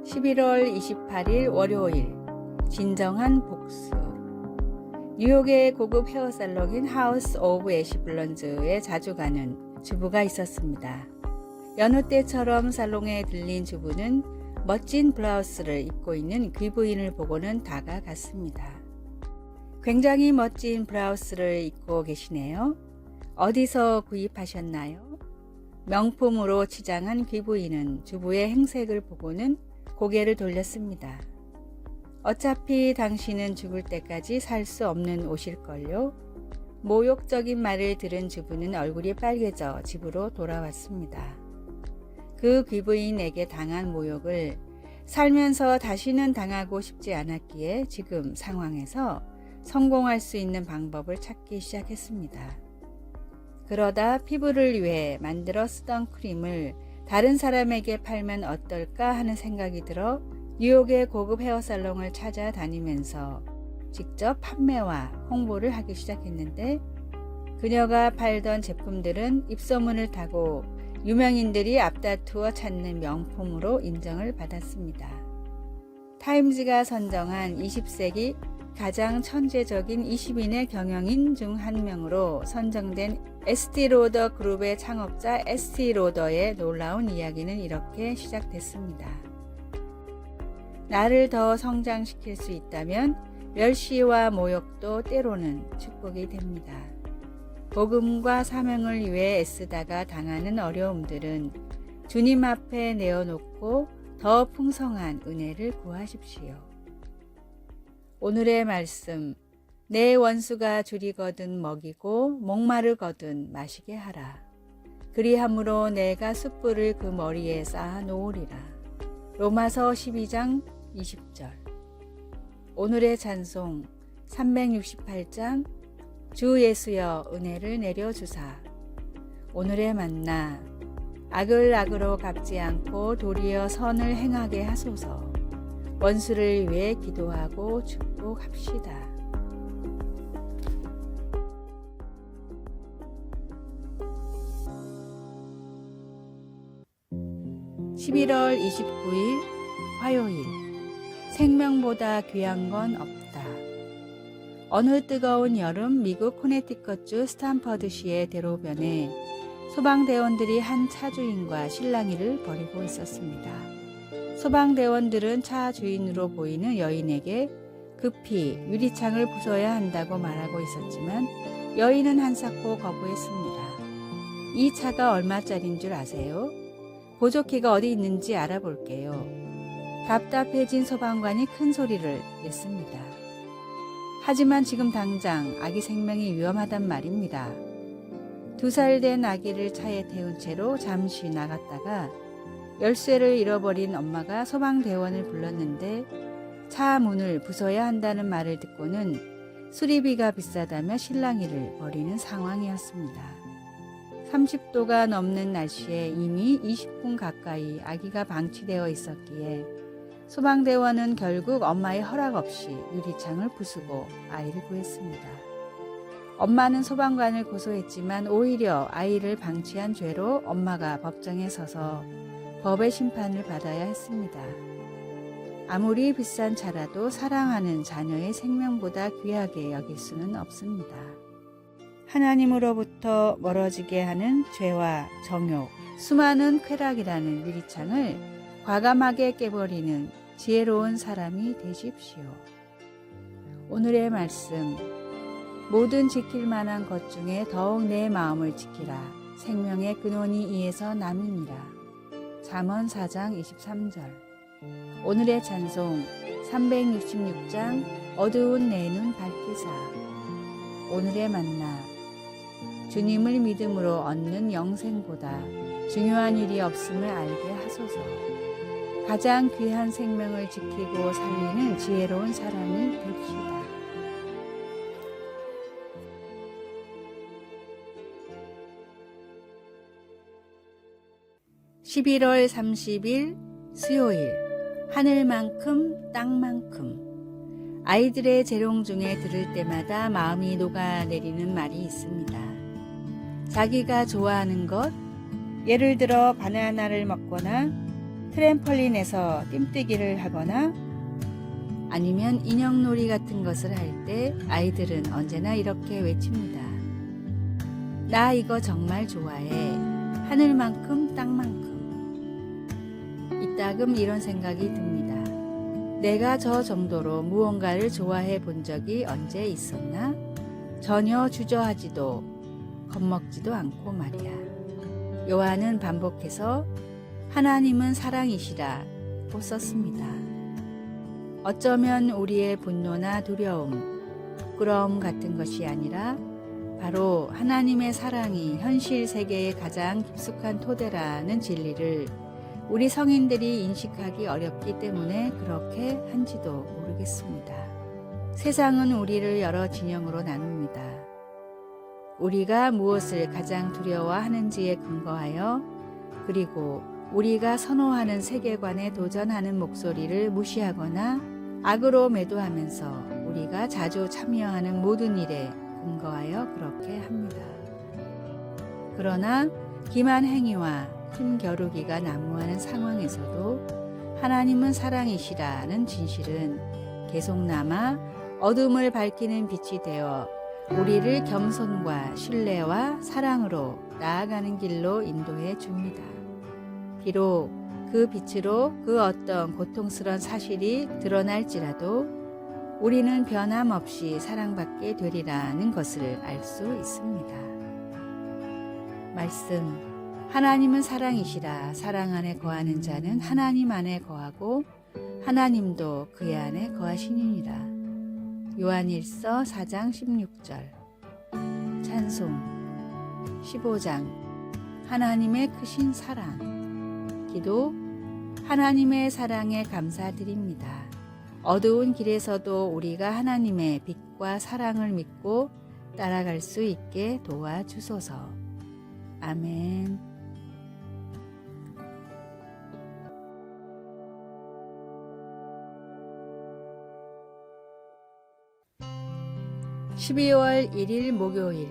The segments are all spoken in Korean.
11월 28일 월요일 진정한 복수. 뉴욕의 고급 헤어살롱인 하우스 오브 애쉬블론즈에 자주 가는 주부가 있었습니다. 여느 때처럼 살롱에 들린 주부는 멋진 블라우스를 입고 있는 귀부인을 보고는 다가갔습니다. 굉장히 멋진 블라우스를 입고 계시네요. 어디서 구입하셨나요? 명품으로 치장한 귀부인은 주부의 행색을 보고는 고개를 돌렸습니다. 어차피 당신은 죽을 때까지 살 수 없는 옷일걸요? 모욕적인 말을 들은 주부는 얼굴이 빨개져 집으로 돌아왔습니다. 그 귀부인에게 당한 모욕을 살면서 다시는 당하고 싶지 않았기에 지금 상황에서 성공할 수 있는 방법을 찾기 시작했습니다. 그러다 피부를 위해 만들어 쓰던 크림을 다른 사람에게 팔면 어떨까 하는 생각이 들어 뉴욕의 고급 헤어살롱을 찾아다니면서 직접 판매와 홍보를 하기 시작했는데, 그녀가 팔던 제품들은 입소문을 타고 유명인들이 앞다투어 찾는 명품으로 인정을 받았습니다. 타임즈가 선정한 20세기 가장 천재적인 20인의 경영인 중 한 명으로 선정된 에스티 로더 그룹의 창업자 에스티 로더의 놀라운 이야기는 이렇게 시작됐습니다. 나를 더 성장시킬 수 있다면 멸시와 모욕도 때로는 축복이 됩니다. 복음과 사명을 위해 애쓰다가 당하는 어려움들은 주님 앞에 내어놓고 더 풍성한 은혜를 구하십시오. 오늘의 말씀, 내 원수가 줄이거든 먹이고 목마르거든 마시게 하라. 그리함으로 내가 숯불을 그 머리에 쌓아 놓으리라. 로마서 12장 20절. 오늘의 찬송 368장 주 예수여 은혜를 내려주사. 오늘의 만나 악을 악으로 갚지 않고 도리어 선을 행하게 하소서. 원수를 위해 기도하고 축복합시다. (11월 29일) 화요일. 생명보다 귀한 건 없다. 어느 뜨거운 여름 미국 코네티컷주 스탠퍼드시의 대로변에 소방대원들이 한 차주인과 실랑이를 벌이고 있었습니다. 소방대원들은 차 주인으로 보이는 여인에게 급히 유리창을 부숴야 한다고 말하고 있었지만 여인은 한사코 거부했습니다. 이 차가 얼마짜린 줄 아세요? 보조키가 어디 있는지 알아볼게요. 답답해진 소방관이 큰 소리를 냈습니다. 하지만 지금 당장 아기 생명이 위험하단 말입니다. 2살 된 아기를 차에 태운 채로 잠시 나갔다가 열쇠를 잃어버린 엄마가 소방대원을 불렀는데 차 문을 부숴야 한다는 말을 듣고는 수리비가 비싸다며 실랑이를 벌이는 상황이었습니다. 30도가 넘는 날씨에 이미 20분 가까이 아기가 방치되어 있었기에 소방대원은 결국 엄마의 허락 없이 유리창을 부수고 아이를 구했습니다. 엄마는 소방관을 고소했지만 오히려 아이를 방치한 죄로 엄마가 법정에 서서 법의 심판을 받아야 했습니다. 아무리 비싼 차라도 사랑하는 자녀의 생명보다 귀하게 여길 수는 없습니다. 하나님으로부터 멀어지게 하는 죄와 정욕, 수많은 쾌락이라는 유리창을 과감하게 깨버리는 지혜로운 사람이 되십시오. 오늘의 말씀, 모든 지킬 만한 것 중에 더욱 내 마음을 지키라. 생명의 근원이 이에서 남이니라. 잠언 4장 23절. 오늘의 찬송 366장 어두운 내 눈 밝히사. 오늘의 만나 주님을 믿음으로 얻는 영생보다 중요한 일이 없음을 알게 하소서. 가장 귀한 생명을 지키고 살리는 지혜로운 사람이 됩시다. (11월 30일) 수요일. 하늘만큼 땅만큼. 아이들의 재롱 중에 들을 때마다 마음이 녹아내리는 말이 있습니다. 자기가 좋아하는 것, 예를 들어 바나나를 먹거나 트램펄린에서 띰뜨기를 하거나 아니면 인형놀이 같은 것을 할 때 아이들은 언제나 이렇게 외칩니다. 나 이거 정말 좋아해. 하늘만큼 땅만큼. 이따금 이런 생각이 듭니다. 내가 저 정도로 무언가를 좋아해 본 적이 언제 있었나? 전혀 주저하지도 겁먹지도 않고 말이야. 요한은 반복해서 하나님은 사랑이시라고 썼습니다. 어쩌면 우리의 분노나 두려움, 부끄러움 같은 것이 아니라 바로 하나님의 사랑이 현실 세계의 가장 깊숙한 토대라는 진리를 우리 성인들이 인식하기 어렵기 때문에 그렇게 한지도 모르겠습니다. 세상은 우리를 여러 진영으로 나눕니다. 우리가 무엇을 가장 두려워하는지에 근거하여 그리고 우리가 선호하는 세계관에 도전하는 목소리를 무시하거나 악으로 매도하면서 우리가 자주 참여하는 모든 일에 근거하여 그렇게 합니다. 그러나 기만 행위와 힘겨루기가 난무하는 상황에서도 하나님은 사랑이시라는 진실은 계속 남아 어둠을 밝히는 빛이 되어 우리를 겸손과 신뢰와 사랑으로 나아가는 길로 인도해 줍니다. 비록 그 빛으로 그 어떤 고통스러운 사실이 드러날지라도 우리는 변함없이 사랑받게 되리라는 것을 알 수 있습니다. 말씀, 하나님은 사랑이시라. 사랑 안에 거하는 자는 하나님 안에 거하고 하나님도 그의 안에 거하시니라. 요한일서 4장 16절. 찬송 15장 하나님의 크신 사랑. 기도 하나님의 사랑에 감사드립니다. 어두운 길에서도 우리가 하나님의 빛과 사랑을 믿고 따라갈 수 있게 도와주소서. 아멘. (12월 1일) 목요일.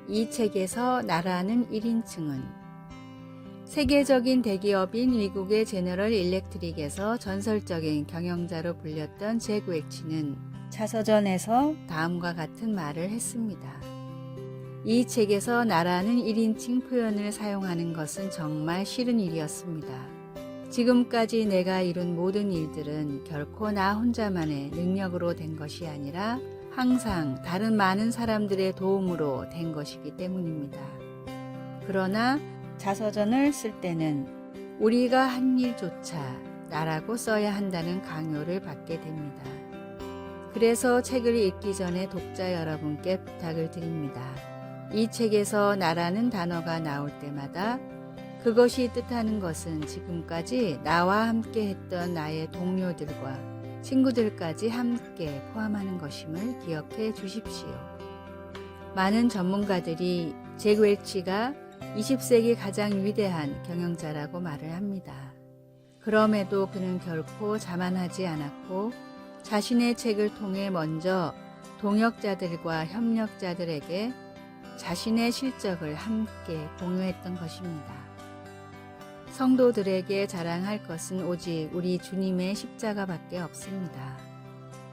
이 책에서 나라는 1인칭은 세계적인 대기업인 미국의 제너럴 일렉트릭에서 전설적인 경영자로 불렸던 잭 웰치는 자서전에서 다음과 같은 말을 했습니다. 이 책에서 나라는 1인칭 표현을 사용하는 것은 정말 싫은 일이었습니다. 지금까지 내가 이룬 모든 일들은 결코 나 혼자만의 능력으로 된 것이 아니라 항상 다른 많은 사람들의 도움으로 된 것이기 때문입니다. 그러나 자서전을 쓸 때는 우리가 한 일조차 나라고 써야 한다는 강요를 받게 됩니다. 그래서 책을 읽기 전에 독자 여러분께 부탁을 드립니다. 이 책에서 나라는 단어가 나올 때마다 그것이 뜻하는 것은 지금까지 나와 함께 했던 나의 동료들과 친구들까지 함께 포함하는 것임을 기억해 주십시오. 많은 전문가들이 잭 웰치가 20세기 가장 위대한 경영자라고 말을 합니다. 그럼에도 그는 결코 자만하지 않았고 자신의 책을 통해 먼저 동역자들과 협력자들에게 자신의 실적을 함께 공유했던 것입니다. 성도들에게 자랑할 것은 오직 우리 주님의 십자가밖에 없습니다.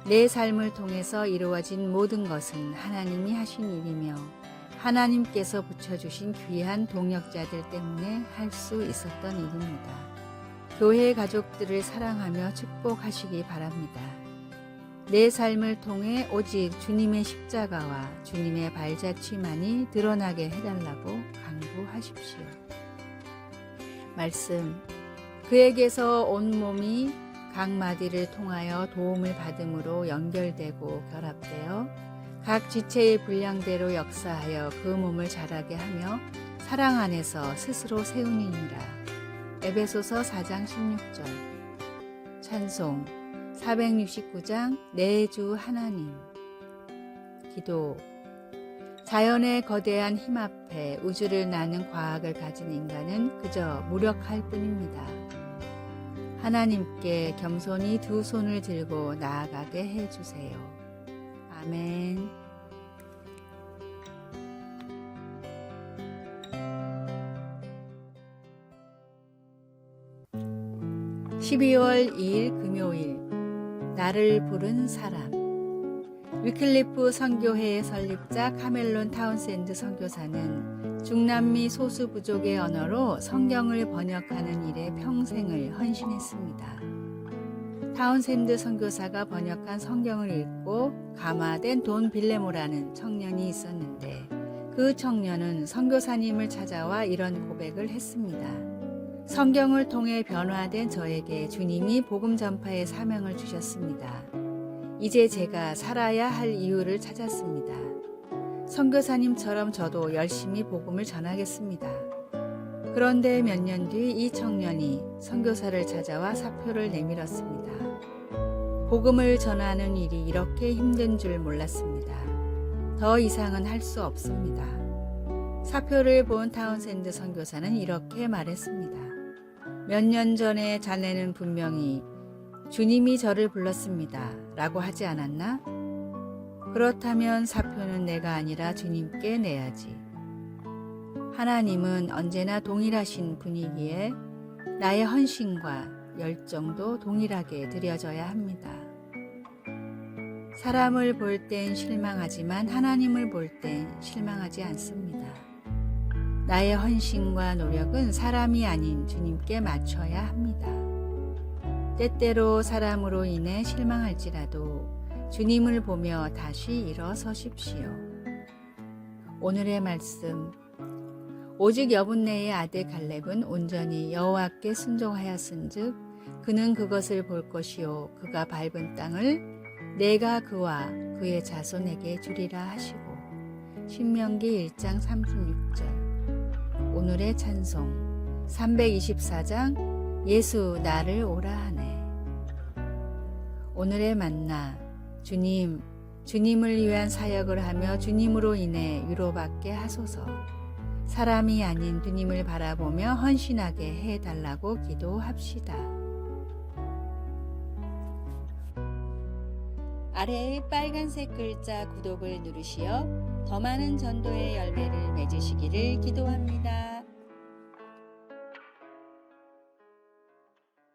내 삶을 통해서 이루어진 모든 것은 하나님이 하신 일이며 하나님께서 붙여주신 귀한 동역자들 때문에 할 수 있었던 일입니다. 교회 가족들을 사랑하며 축복하시기 바랍니다. 내 삶을 통해 오직 주님의 십자가와 주님의 발자취만이 드러나게 해달라고 간구하십시오. 말씀, 그에게서 온몸이 각 마디를 통하여 도움을 받음으로 연결되고 결합되어 각 지체의 분량대로 역사하여 그 몸을 자라게 하며 사랑 안에서 스스로 세우니라. 에베소서 4장 16절. 찬송 469장 내 주 하나님. 기도 자연의 거대한 힘 앞에 우주를 나는 과학을 가진 인간은 그저 무력할 뿐입니다. 하나님께 겸손히 두 손을 들고 나아가게 해주세요. 아멘. 12월 2일 금요일, 나를 부른 사람. 위클리프 선교회의 설립자 카멜론 타운센드 선교사는 중남미 소수 부족의 언어로 성경을 번역하는 일에 평생을 헌신했습니다. 타운센드 선교사가 번역한 성경을 읽고 감화된 돈 빌레모라는 청년이 있었는데, 그 청년은 선교사님을 찾아와 이런 고백을 했습니다. 성경을 통해 변화된 저에게 주님이 복음 전파의 사명을 주셨습니다. 이제 제가 살아야 할 이유를 찾았습니다. 선교사님처럼 저도 열심히 복음을 전하겠습니다. 그런데 몇 년 뒤 이 청년이 선교사를 찾아와 사표를 내밀었습니다. 복음을 전하는 일이 이렇게 힘든 줄 몰랐습니다. 더 이상은 할 수 없습니다. 사표를 본 타운센드 선교사는 이렇게 말했습니다. 몇 년 전에 자네는 분명히 주님이 저를 불렀습니다 라고 하지 않았나? 그렇다면 사표는 내가 아니라 주님께 내야지. 하나님은 언제나 동일하신 분이기에 나의 헌신과 열정도 동일하게 드려져야 합니다. 사람을 볼 땐 실망하지만 하나님을 볼 땐 실망하지 않습니다. 나의 헌신과 노력은 사람이 아닌 주님께 맞춰야 합니다. 때때로 사람으로 인해 실망할지라도 주님을 보며 다시 일어서십시오. 오늘의 말씀. 오직 여분네의 아들 갈렙은 온전히 여호와께 순종하였은즉 그는 그것을 볼 것이요 그가 밟은 땅을 내가 그와 그의 자손에게 주리라 하시고. 신명기 1장 36절. 오늘의 찬송 324장 예수 나를 오라 하네. 오늘의 만나. 주님을 위한 사역을 하며 주님으로 인해 위로받게 하소서. 사람이 아닌 주님을 바라보며 헌신하게 해달라고 기도합시다. 아래의 빨간색 글자 구독을 누르시어 더 많은 전도의 열매를 맺으시기를 기도합니다.